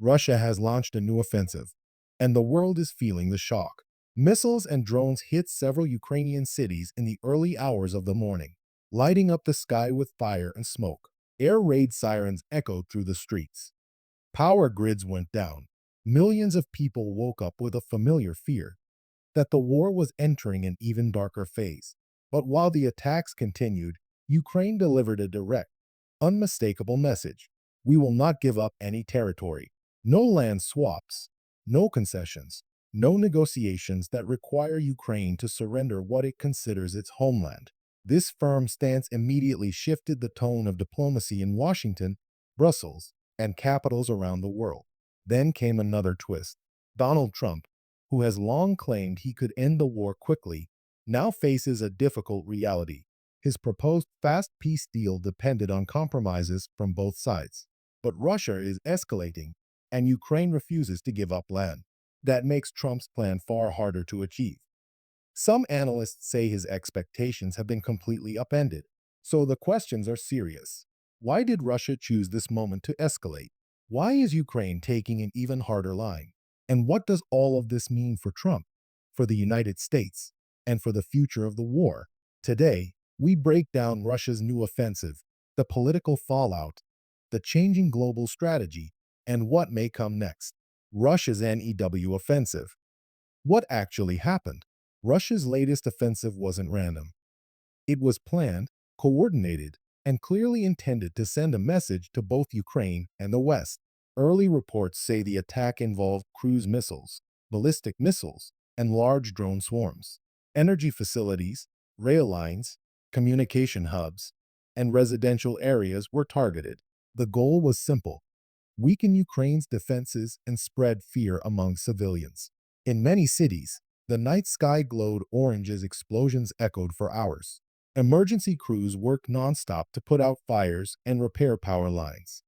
Russia has launched a new offensive, and the world is feeling the shock. Missiles and drones hit several Ukrainian cities in the early hours of the morning, lighting up the sky with fire and smoke. Air raid sirens echoed through the streets. Power grids went down. Millions of people woke up with a familiar fear that the war was entering an even darker phase. But while the attacks continued, Ukraine delivered a direct, unmistakable message. We will not give up any territory. No land swaps, no concessions, no negotiations that require Ukraine to surrender what it considers its homeland. This firm stance immediately shifted the tone of diplomacy in Washington, Brussels, and capitals around the world. Then came another twist. Donald Trump, who has long claimed he could end the war quickly, now faces a difficult reality. His proposed fast peace deal depended on compromises from both sides. But Russia is escalating, and Ukraine refuses to give up land. That makes Trump's plan far harder to achieve. Some analysts say his expectations have been completely upended. So the questions are serious. Why did Russia choose this moment to escalate? Why is Ukraine taking an even harder line? And what does all of this mean for Trump, for the United States, and for the future of the war? Today, we break down Russia's new offensive, the political fallout, the changing global strategy, and what may come next. Russia's NEW offensive. What actually happened? Russia's latest offensive wasn't random. It was planned, coordinated, and clearly intended to send a message to both Ukraine and the West. Early reports say the attack involved cruise missiles, ballistic missiles, and large drone swarms. Energy facilities, rail lines, communication hubs, and residential areas were targeted. The goal was simple: weaken Ukraine's defenses and spread fear among civilians. In many cities, the night sky glowed orange as explosions echoed for hours. Emergency crews worked nonstop to put out fires and repair power lines.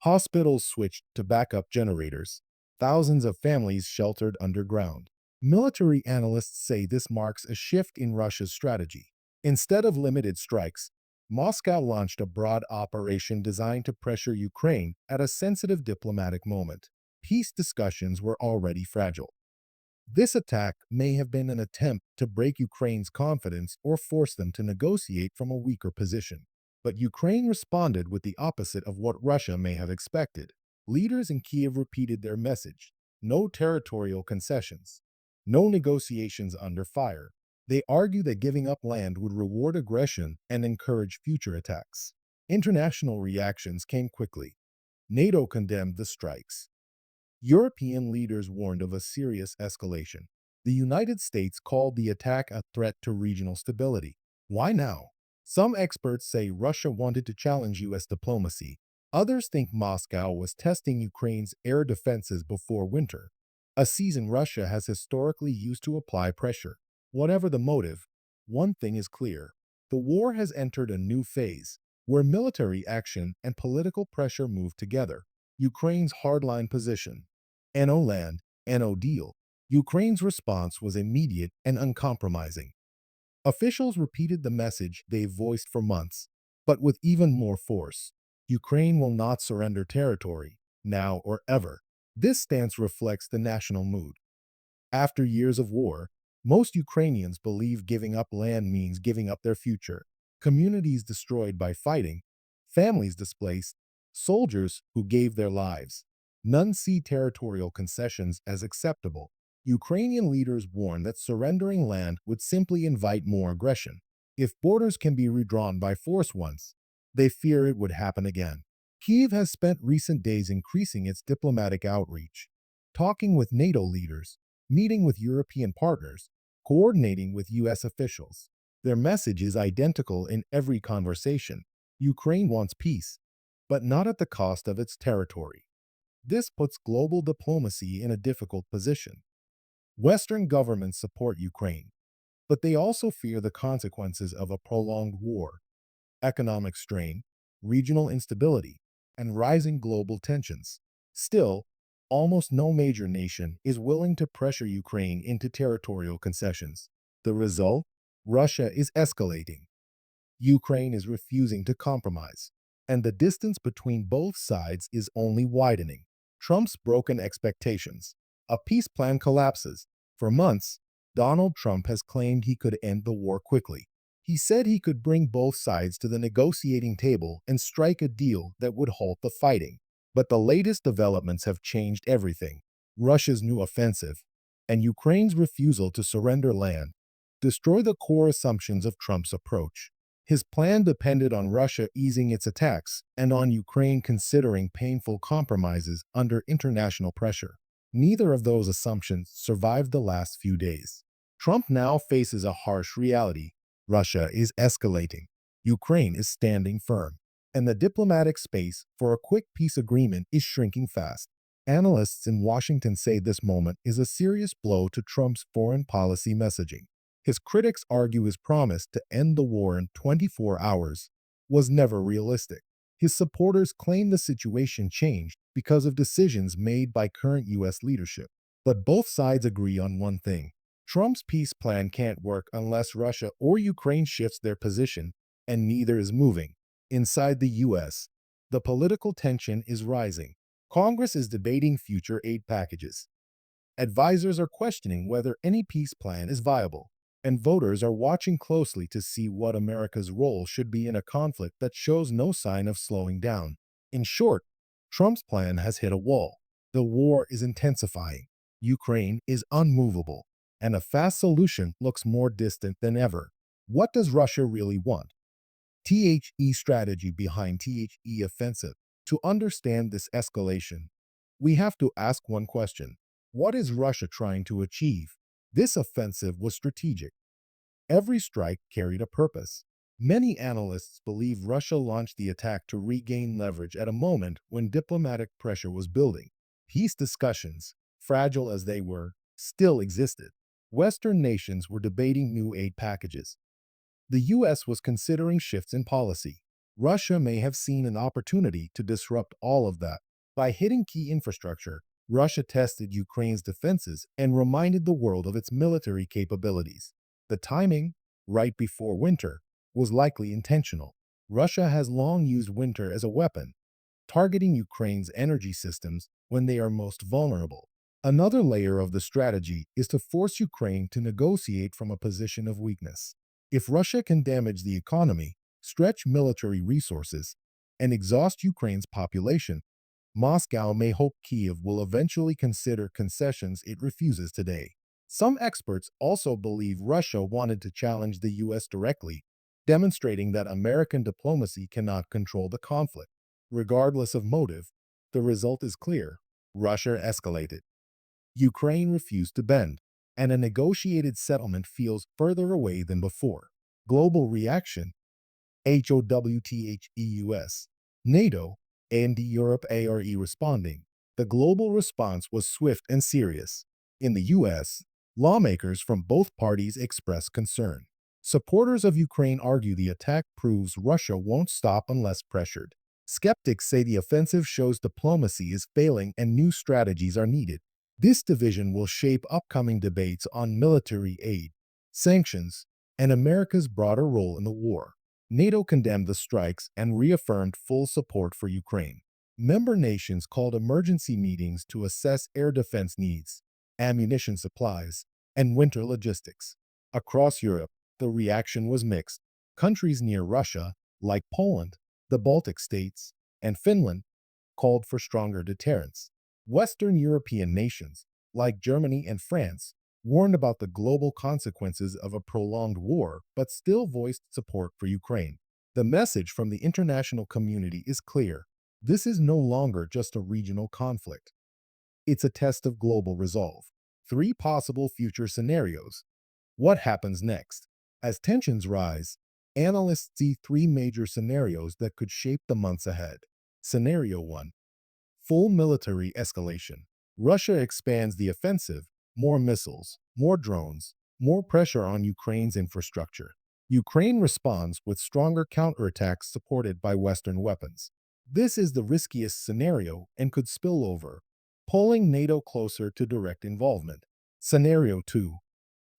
Hospitals switched to backup generators. Thousands of families sheltered underground. Military analysts say this marks a shift in Russia's strategy. Instead of limited strikes, Moscow launched a broad operation designed to pressure Ukraine at a sensitive diplomatic moment. Peace discussions were already fragile. This attack may have been an attempt to break Ukraine's confidence or force them to negotiate from a weaker position. But Ukraine responded with the opposite of what Russia may have expected. Leaders in Kiev repeated their message: no territorial concessions, no negotiations under fire. They argue that giving up land would reward aggression and encourage future attacks. International reactions came quickly. NATO condemned the strikes. European leaders warned of a serious escalation. The United States called the attack a threat to regional stability. Why now? Some experts say Russia wanted to challenge U.S. diplomacy. Others think Moscow was testing Ukraine's air defenses before winter, a season Russia has historically used to apply pressure. Whatever the motive, one thing is clear: the war has entered a new phase, where military action and political pressure move together. Ukraine's hardline position: no land, no deal. Ukraine's response was immediate and uncompromising. Officials repeated the message they've voiced for months, but with even more force: Ukraine will not surrender territory, now or ever. This stance reflects the national mood. After years of war, most Ukrainians believe giving up land means giving up their future. Communities destroyed by fighting, families displaced, soldiers who gave their lives. None see territorial concessions as acceptable. Ukrainian leaders warn that surrendering land would simply invite more aggression. If borders can be redrawn by force once, they fear it would happen again. Kyiv has spent recent days increasing its diplomatic outreach, talking with NATO leaders, meeting with European partners, coordinating with U.S. officials. Their message is identical in every conversation: Ukraine wants peace, but not at the cost of its territory. This puts global diplomacy in a difficult position. Western governments support Ukraine, but they also fear the consequences of a prolonged war: economic strain, regional instability, and rising global tensions. Still, almost no major nation is willing to pressure Ukraine into territorial concessions. The result? Russia is escalating. Ukraine is refusing to compromise, and the distance between both sides is only widening. Trump's broken expectations. A peace plan collapses. For months, Donald Trump has claimed he could end the war quickly. He said he could bring both sides to the negotiating table and strike a deal that would halt the fighting. But the latest developments have changed everything. Russia's new offensive and Ukraine's refusal to surrender land destroy the core assumptions of Trump's approach. His plan depended on Russia easing its attacks and on Ukraine considering painful compromises under international pressure. Neither of those assumptions survived the last few days. Trump now faces a harsh reality. Russia is escalating. Ukraine is standing firm. And the diplomatic space for a quick peace agreement is shrinking fast. Analysts in Washington say this moment is a serious blow to Trump's foreign policy messaging. His critics argue his promise to end the war in 24 hours was never realistic. His supporters claim the situation changed because of decisions made by current U.S. leadership. But both sides agree on one thing. Trump's peace plan can't work unless Russia or Ukraine shifts their position, and neither is moving. Inside the U.S., the political tension is rising. Congress is debating future aid packages. Advisors are questioning whether any peace plan is viable, and voters are watching closely to see what America's role should be in a conflict that shows no sign of slowing down. In short, Trump's plan has hit a wall. The war is intensifying. Ukraine is unmovable, and a fast solution looks more distant than ever. What does Russia really want? THE strategy behind THE offensive. To understand this escalation, we have to ask one question. What is Russia trying to achieve? This offensive was strategic. Every strike carried a purpose. Many analysts believe Russia launched the attack to regain leverage at a moment when diplomatic pressure was building. Peace discussions, fragile as they were, still existed. Western nations were debating new aid packages. The U.S. was considering shifts in policy. Russia may have seen an opportunity to disrupt all of that. By hitting key infrastructure, Russia tested Ukraine's defenses and reminded the world of its military capabilities. The timing, right before winter, was likely intentional. Russia has long used winter as a weapon, targeting Ukraine's energy systems when they are most vulnerable. Another layer of the strategy is to force Ukraine to negotiate from a position of weakness. If Russia can damage the economy, stretch military resources, and exhaust Ukraine's population, Moscow may hope Kyiv will eventually consider concessions it refuses today. Some experts also believe Russia wanted to challenge the U.S. directly, demonstrating that American diplomacy cannot control the conflict. Regardless of motive, the result is clear. Russia escalated. Ukraine refused to bend, and a negotiated settlement feels further away than before. Global reaction: HOWTHEUS, NATO, and Europe are responding. The global response was swift and serious. In the U.S., lawmakers from both parties expressed concern. Supporters of Ukraine argue the attack proves Russia won't stop unless pressured. Skeptics say the offensive shows diplomacy is failing and new strategies are needed. This division will shape upcoming debates on military aid, sanctions, and America's broader role in the war. NATO condemned the strikes and reaffirmed full support for Ukraine. Member nations called emergency meetings to assess air defense needs, ammunition supplies, and winter logistics. Across Europe, the reaction was mixed. Countries near Russia, like Poland, the Baltic states, and Finland, called for stronger deterrence. Western European nations, like Germany and France, warned about the global consequences of a prolonged war but still voiced support for Ukraine. The message from the international community is clear. This is no longer just a regional conflict. It's a test of global resolve. 3 possible future scenarios. What happens next? As tensions rise, analysts see 3 major scenarios that could shape the months ahead. Scenario 1. Full military escalation. Russia expands the offensive, more missiles, more drones, more pressure on Ukraine's infrastructure. Ukraine responds with stronger counterattacks supported by Western weapons. This is the riskiest scenario and could spill over, pulling NATO closer to direct involvement. Scenario 2.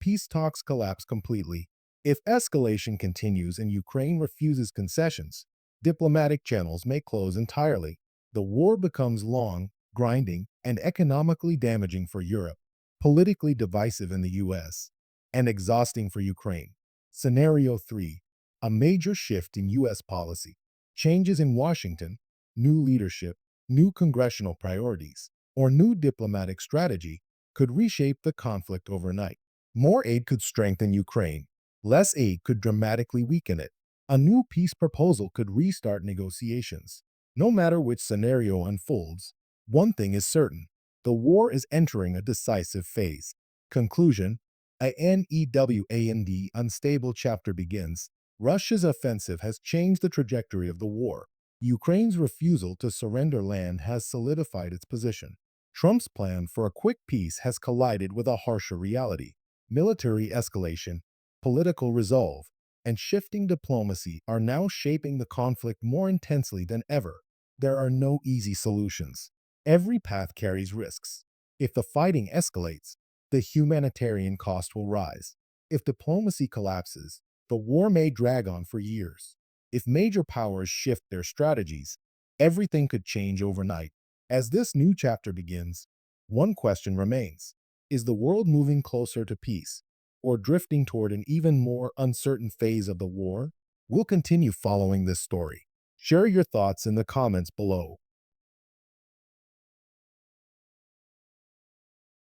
Peace talks collapse completely. If escalation continues and Ukraine refuses concessions, diplomatic channels may close entirely. The war becomes long, grinding, and economically damaging for Europe, politically divisive in the US, and exhausting for Ukraine. Scenario 3. A major shift in US policy. Changes in Washington, new leadership, new congressional priorities, or new diplomatic strategy could reshape the conflict overnight. More aid could strengthen Ukraine. Less aid could dramatically weaken it. A new peace proposal could restart negotiations. No matter which scenario unfolds, one thing is certain: the war is entering a decisive phase. Conclusion: a NEWAND unstable chapter begins. Russia's offensive has changed the trajectory of the war. Ukraine's refusal to surrender land has solidified its position. Trump's plan for a quick peace has collided with a harsher reality. Military escalation, political resolve, and shifting diplomacy are now shaping the conflict more intensely than ever. There are no easy solutions. Every path carries risks. If the fighting escalates, the humanitarian cost will rise. If diplomacy collapses, the war may drag on for years. If major powers shift their strategies, everything could change overnight. As this new chapter begins, one question remains: is the world moving closer to peace, or drifting toward an even more uncertain phase of the war? We'll continue following this story. Share your thoughts in the comments below.